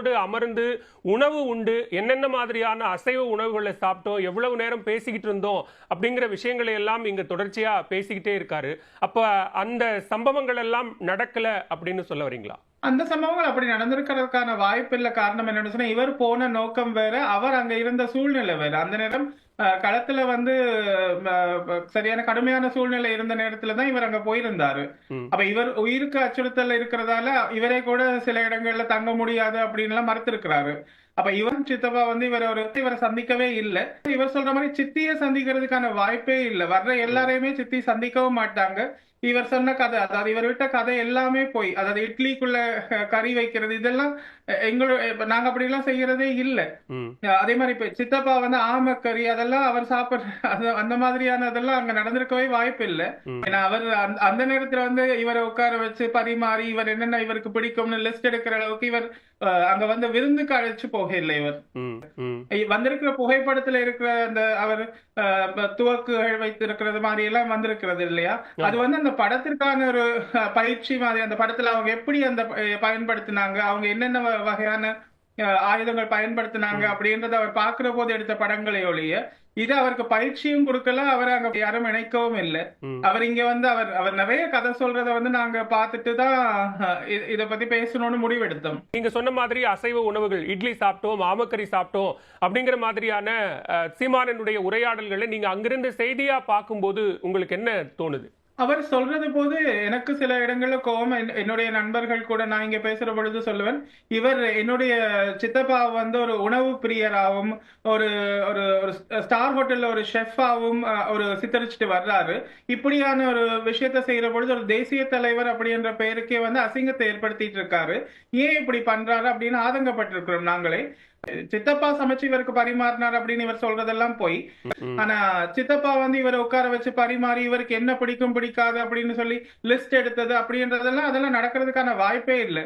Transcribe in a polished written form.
அவரோடு அமர்ந்து உணவு உண்டு என்னென்ன மாதிரியான அசைவ உணவுகளை சாப்பிட்டோம், எவ்வளவு நேரம் பேசிக்கிட்டு இருந்தோம் அப்படிங்கிற விஷயங்களை எல்லாம் இங்க தொடர்ச்சியா பேசிக்கிட்டே இருக்காரு. அப்ப அந்த சம்பவங்கள் எல்லாம் நடக்கல அப்படின்னு சொல்ல வரீங்களா? அந்த சம்பவங்கள் அப்படி நடந்திருக்கிறதுக்கான வாய்ப்பு இல்ல. காரணம் என்னன்னு சொன்னா, இவர் போன நோக்கம் வேற, அவர் அங்க இருந்த சூழ்நிலை வேற. அந்த நேரம் களத்துல வந்து சரியான கடுமையான சூழ்நிலை இருந்த நேரத்துல தான் இவர் அங்க போயிருந்தாரு. அப்ப இவர் உயிருக்கு அச்சுறுத்தல் இருக்கிறதால இவரே கூட சில இடங்கள்ல தங்க முடியாது அப்படின்னு எல்லாம் மறுத்திருக்கிறாரு. அப்ப இவன் சித்தப்பா வந்து இவரை சந்திக்கவே இல்லை. இவர் சொல்ற மாதிரி சித்தியை சந்திக்கிறதுக்கான வாய்ப்பே இல்லை. வர்ற எல்லாரையுமே சித்தி சந்திக்கவும் மாட்டாங்க. இவர் சொன்ன கதை, அதாவது இவர் விட்ட கதை எல்லாமே போய், அதாவது இட்லிக்குள்ள கறி வைக்கிறது இதெல்லாம் நாங்க அப்படி எல்லாம் செய்யறதே இல்லை. அதே மாதிரி இப்ப சித்தப்பா வந்து ஆமக்கறி அதெல்லாம் அவர் சாப்பிடுற அந்த மாதிரியான அதெல்லாம் அங்க நடந்திருக்கவே வாய்ப்பு இல்லை. ஏன்னா அவர் அந்த நேரத்துல வந்து இவரை உட்கார வச்சு பரிமாறி இவர் என்னென்ன இவருக்கு பிடிக்கும்னு லிஸ்ட் எடுக்கிற அளவுக்கு இவர் அங்க வந்து விருந்துக்கு அழைச்சு போக இல்லை. இவர் வந்திருக்கிற புகைப்படத்துல இருக்கிற அந்த அவர் துவக்குகள் வைத்திருக்கிறது மாதிரி எல்லாம் வந்திருக்கிறது இல்லையா? அது வந்து அந்த படத்திற்கான ஒரு பயிற்சி மாதிரி. அந்த படத்துல அவங்க எப்படி அந்த பயன்படுத்தினாங்க, அவங்க என்னென்ன வகையான ஆயுதங்கள் பயன்படுத்தினாங்க அப்படின்றத அவர் பார்க்கிற போது எடுத்த படங்களை ஒழிய இது அவருக்கு பயிற்சியும் கொடுக்கல. அவர் அங்க யாரும் இணைக்கவும் இல்லை. அவர் இங்க வந்து அவர் நிறைய கதை சொல்றத வந்து நாங்க பார்த்துட்டு தான் இத பத்தி பேசணும்னு முடிவெடுத்தோம். நீங்க சொன்ன மாதிரி அசைவ உணவுகள் இட்லி சாப்பிட்டோம், ஆமக்கறி சாப்பிட்டோம் அப்படிங்கிற மாதிரியான சீமானனுடைய உரையாடல்களை நீங்க அங்கிருந்து செய்தியா பார்க்கும்போது உங்களுக்கு என்ன தோணுது? அவர் சொல்றது போது எனக்கு சில இடங்கள்ல கோவம். என்னுடைய நண்பர்கள் கூட நான் இங்க பேசுற பொழுது சொல்லுவேன், இவர் என்னுடைய சித்தப்பா வந்து ஒரு உணவு பிரியராகவும் ஒரு ஒரு ஸ்டார் ஹோட்டல்ல ஒரு ஷெஃபாவும் ஒரு சித்தரிச்சுட்டு வர்றாரு. இப்படியான ஒரு விஷயத்த செய்யற பொழுது ஒரு தேசிய தலைவர் அப்படின்ற பெயருக்கே வந்து அசிங்கத்தை ஏற்படுத்திட்டு இருக்காரு. ஏன் இப்படி பண்றாரு அப்படின்னு ஆதங்கப்பட்டிருக்கிறோம் நாங்களே. சித்தப்பா சமைச்சு இவருக்கு பரிமாறினார் அப்படின்னு இவர் சொல்றதெல்லாம் போய், ஆனா சித்தப்பா வந்து இவரை உட்கார வச்சு பரிமாறி இவருக்கு என்ன பிடிக்கும் பிடிக்காது அப்படின்னு சொல்லி லிஸ்ட் எடுத்தது அப்படின்றதெல்லாம் அதெல்லாம் நடக்கிறதுக்கான வாய்ப்பே இல்லை.